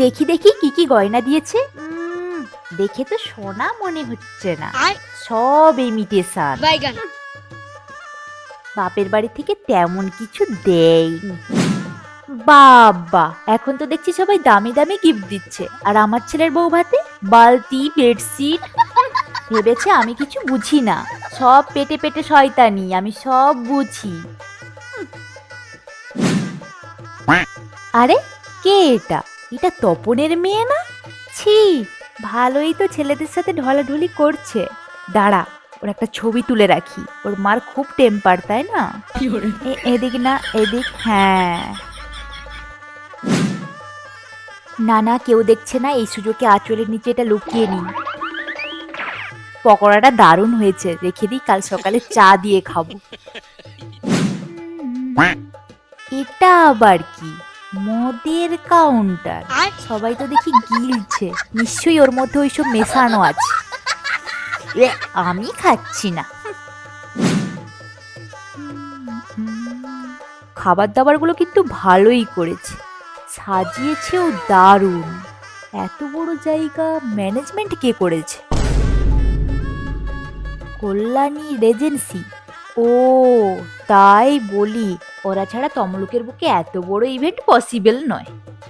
দেখি দেখি কি কি গয়না দিয়েছে। দেখে তো সোনা মনে হচ্ছে না, সব ইমিটেশন। বাপের বাড়ি থেকে তেমন কিছু দেয়নি। বাবা, এখন তো দেখছি সবাই দামি দামি গিফট দিচ্ছে, আর আমার ছেলের বউ ভাতে বালতি বেডশিট। ভেবেছে আমি কিছু বুঝি না। সব পেটে পেটে শয়তানি, আমি সব বুঝি। আরে, কে এটা? এটা তপনের মেয়ে না? ছি, ভালোই তো ছেলেদের সাথে ঢলাঢলি করছে। দাঁড়া, ওর একটা ছবি তুলে রাখি। ওর মার খুব টেম্পার, তাই না? এদিক না, এদিক। হ্যাঁ, না না, কেউ দেখছে না, এই সুযোগে আঁচলের নিচে এটা লুকিয়ে নিই। পকোড়াটা দারুণ হয়েছে, রেখে দিই, কাল সকালে চা দিয়ে খাবো। এটা আবার কি? মদের কাউন্টার। সবাই তো দেখি গিলছে, নিশ্চয়ই ওর মধ্যে ওইসব মেশানো আছে। আমি খাচ্ছি না। খাবার দাবার গুলো কিন্তু ভালোই করেছে, সাজিয়েছেও দারুণ। এত বড় জায়গা ম্যানেজমেন্ট কে করেছে? কল্যাণী রেজেন্সি। ও, তাই বলি, ওরা ছাড়া তমলুকের বুকে এত বড় ইভেন্ট পসিবল নয়।